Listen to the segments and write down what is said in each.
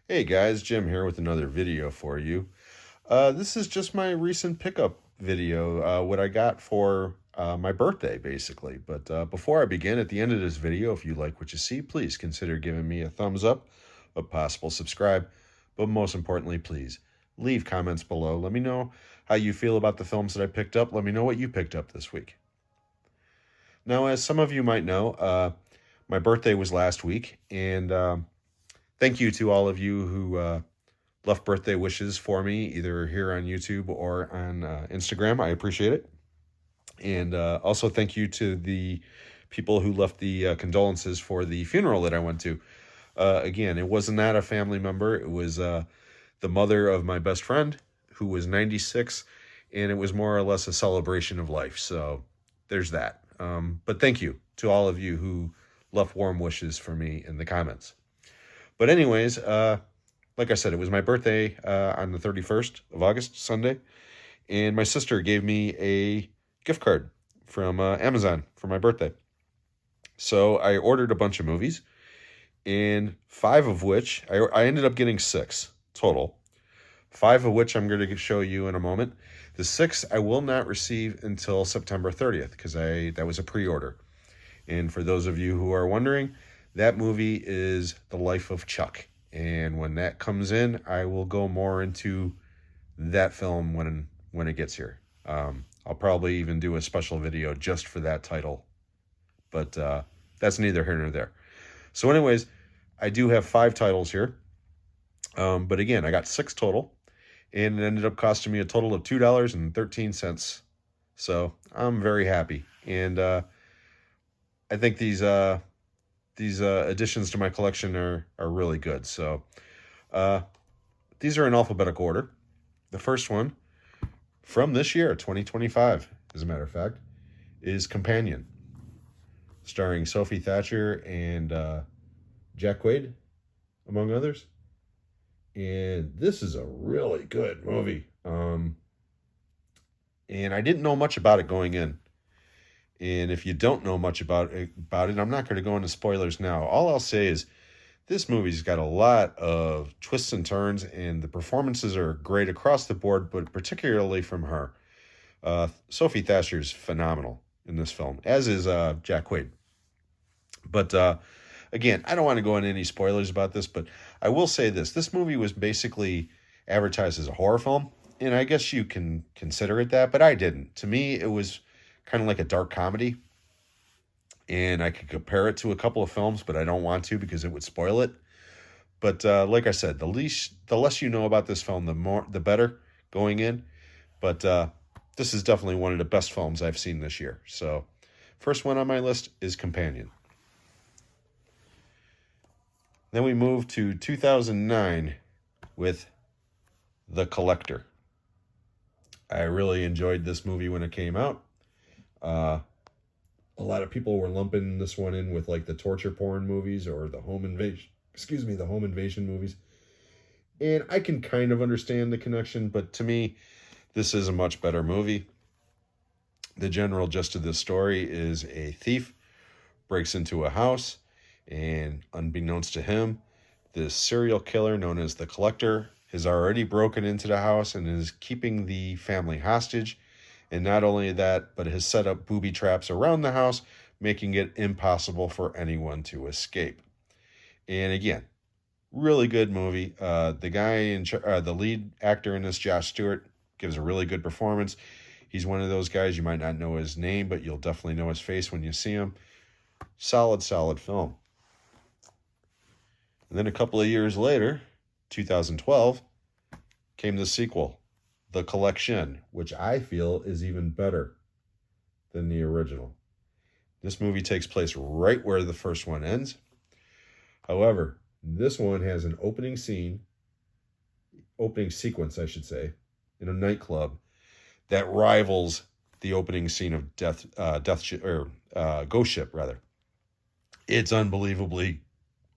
Hey guys, Jim here with another video for you. This is just my recent pickup video, what I got for my birthday, basically. But before I begin, at the end of this video, if you like what you see, please consider giving me a thumbs up, a possible subscribe, but most importantly, please leave comments below. Let me know how you feel about the films that I picked up. Let me know what you picked up this week. Now, as some of you might know, my birthday was last week, and thank you to all of you who left birthday wishes for me, either here on YouTube or on Instagram. I appreciate it. And also thank you to the people who left the condolences for the funeral that I went to. Again, it was not a family member. It was the mother of my best friend who was 96, and it was more or less a celebration of life. So there's that. But thank you to all of you who left warm wishes for me in the comments. But anyways, like I said, it was my birthday on the 31st of August, Sunday, and my sister gave me a gift card from Amazon for my birthday. So I ordered a bunch of movies, and five of which, I ended up getting six total, five of which I'm going to show you in a moment. The sixth I will not receive until September 30th because that was a pre-order. And for those of you who are wondering, that movie is The Life of Chuck. And when that comes in, I will go more into that film when it gets here. I'll probably even do a special video just for that title. But that's neither here nor there. So anyways, I do have five titles here. But again, I got six total. And it ended up costing me a total of $2.13. So I'm very happy. And I think these additions to my collection are really good. So these are in alphabetical order. The first one from this year, 2025, as a matter of fact, is Companion, starring Sophie Thatcher and Jack Quaid, among others. And this is a really good movie. And I didn't know much about it going in. And if you don't know much about it, I'm not going to go into spoilers now. All I'll say is this movie's got a lot of twists and turns, and the performances are great across the board, but particularly from her. Sophie Thatcher's phenomenal in this film, as is Jack Quaid. But again, I don't want to go into any spoilers about this, but I will say this. This movie was basically advertised as a horror film, and I guess you can consider it that, but I didn't. To me, it was kind of like a dark comedy, and I could compare it to a couple of films, but I don't want to because it would spoil it. But like I said, the less you know about this film, the better going in. But this is definitely one of the best films I've seen this year. So first one on my list is Companion. Then we move to 2009 with The Collector. I really enjoyed this movie when it came out. A lot of people were lumping this one in with like the torture porn movies or the home invasion movies. And I can kind of understand the connection, but to me, this is a much better movie. The general gist of this story is a thief breaks into a house, and unbeknownst to him, this serial killer known as the Collector has already broken into the house and is keeping the family hostage. And not only that, but has set up booby traps around the house, making it impossible for anyone to escape. And again, really good movie. The lead actor in this, Josh Stewart, gives a really good performance. He's one of those guys, you might not know his name, but you'll definitely know his face when you see him. Solid film. And then a couple of years later, 2012, came the sequel, The Collection, which I feel is even better than the original. This movie takes place right where the first one ends. However, this one has an opening sequence, I should say, in a nightclub that rivals the opening scene of Ghost Ship, rather. It's unbelievably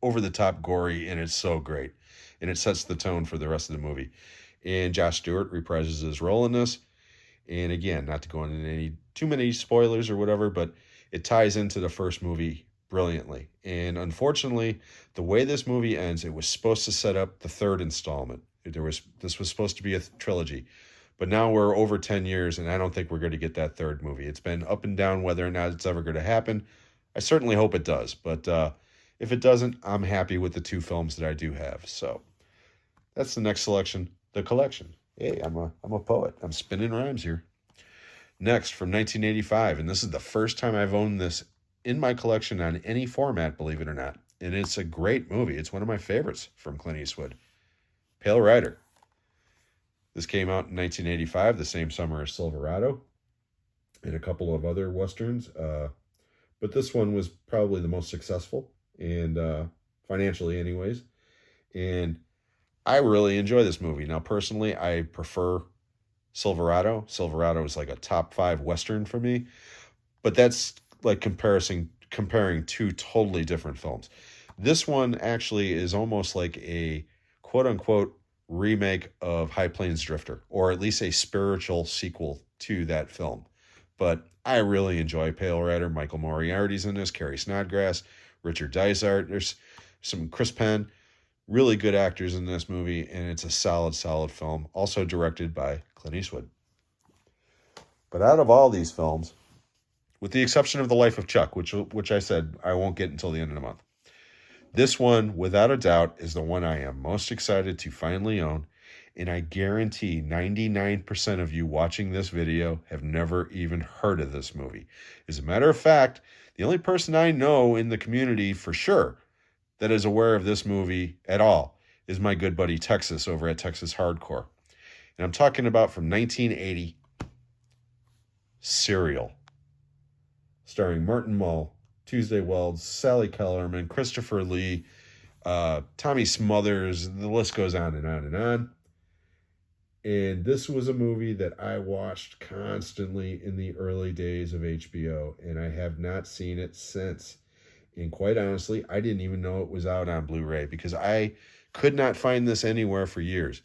over the top gory, and it's so great. And it sets the tone for the rest of the movie. And Josh Stewart reprises his role in this. And again, not to go into too many spoilers or whatever, but it ties into the first movie brilliantly. And unfortunately, the way this movie ends, it was supposed to set up the third installment. This was supposed to be a trilogy. But now we're over 10 years, and I don't think we're going to get that third movie. It's been up and down whether or not it's ever going to happen. I certainly hope it does. But if it doesn't, I'm happy with the two films that I do have. So that's the next selection, The Collection. Hey, I'm a poet. I'm spinning rhymes here. Next, from 1985, and this is the first time I've owned this in my collection on any format, believe it or not. And it's a great movie. It's one of my favorites from Clint Eastwood. Pale Rider. This came out in 1985, the same summer as Silverado, and a couple of other westerns. But this one was probably the most successful, and financially anyways. And I really enjoy this movie. Now, personally, I prefer Silverado. Silverado is like a top 5 Western for me. But that's like comparing two totally different films. This one actually is almost like a quote-unquote remake of High Plains Drifter, or at least a spiritual sequel to that film. But I really enjoy Pale Rider. Michael Moriarty's in this, Carrie Snodgrass, Richard Dysart. There's some Chris Penn. Really good actors in this movie, and it's a solid film. Also directed by Clint Eastwood. But out of all these films, with the exception of The Life of Chuck, which I said I won't get until the end of the month, this one, without a doubt, is the one I am most excited to finally own, and I guarantee 99% of you watching this video have never even heard of this movie. As a matter of fact, the only person I know in the community for sure that is aware of this movie at all is my good buddy Texas over at Texas Hardcore. And I'm talking about from 1980, Serial, starring Martin Mull, Tuesday Wells, Sally Kellerman, Christopher Lee, Tommy Smothers, the list goes on and on and on. And this was a movie that I watched constantly in the early days of HBO, and I have not seen it since. And quite honestly, I didn't even know it was out on Blu-ray because I could not find this anywhere for years.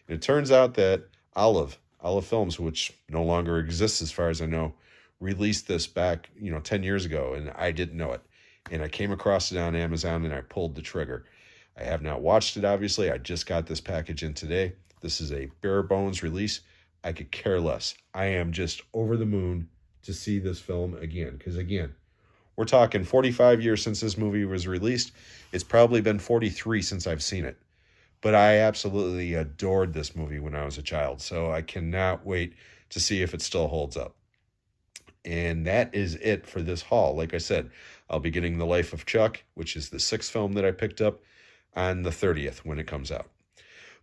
And it turns out that Olive Films, which no longer exists as far as I know, released this back, 10 years ago, and I didn't know it. And I came across it on Amazon, and I pulled the trigger. I have not watched it, obviously. I just got this package in today. This is a bare bones release. I could care less. I am just over the moon to see this film again. Because again, we're talking 45 years since this movie was released. It's probably been 43 since I've seen it. But I absolutely adored this movie when I was a child. So I cannot wait to see if it still holds up. And that is it for this haul. Like I said, I'll be getting The Life of Chuck, which is the 6th film that I picked up, on the 30th when it comes out.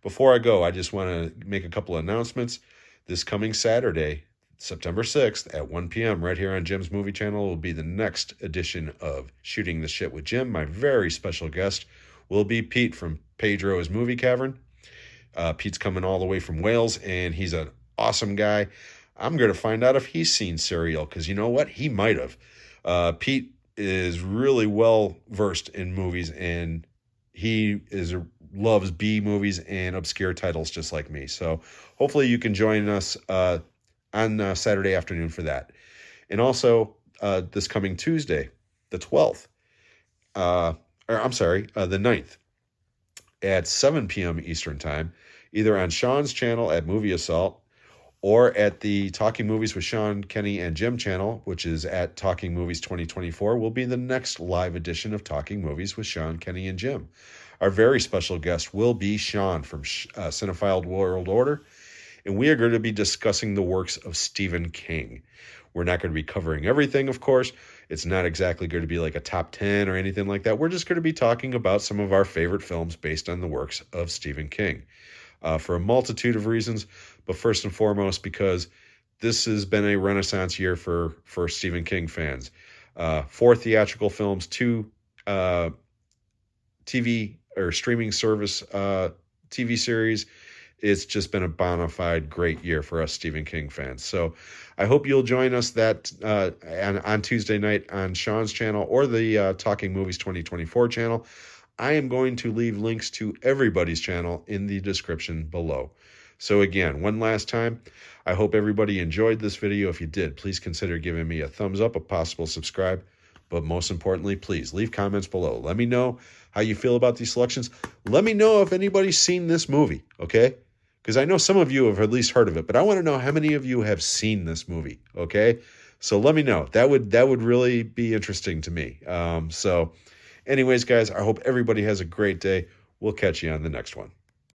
Before I go, I just want to make a couple of announcements. This coming Saturday, September 6th at 1 p.m. right here on Jim's Movie Channel will be the next edition of Shooting the Shit with Jim. My very special guest will be Pete from Pedro's Movie Cavern. Pete's coming all the way from Wales, and he's an awesome guy. I'm going to find out if he's seen Serial, because you know what? He might have. Pete is really well versed in movies, and he loves B movies and obscure titles just like me. So hopefully you can join us on Saturday afternoon for that. And also this coming Tuesday, the 12th, the 9th, at 7 p.m. Eastern Time, either on Sean's channel at Movie Assault or at the Talking Movies with Sean, Kenny, and Jim channel, which is at Talking Movies 2024, will be the next live edition of Talking Movies with Sean, Kenny, and Jim. Our very special guest will be Sean from Cinephile World Order, and we are going to be discussing the works of Stephen King. We're not going to be covering everything, of course. It's not exactly going to be like a top 10 or anything like that. We're just going to be talking about some of our favorite films based on the works of Stephen King. For a multitude of reasons, but first and foremost because this has been a renaissance year for Stephen King fans. 4 theatrical films, 2 TV or streaming service TV series. It's just been a bona fide great year for us Stephen King fans. So I hope you'll join us that on Tuesday night on Sean's channel or the Talking Movies 2024 channel. I am going to leave links to everybody's channel in the description below. So again, one last time, I hope everybody enjoyed this video. If you did, please consider giving me a thumbs up, a possible subscribe. But most importantly, please leave comments below. Let me know how you feel about these selections. Let me know if anybody's seen this movie, okay? Because I know some of you have at least heard of it, but I want to know how many of you have seen this movie, okay? So let me know. That would really be interesting to me. So anyways, guys, I hope everybody has a great day. We'll catch you on the next one.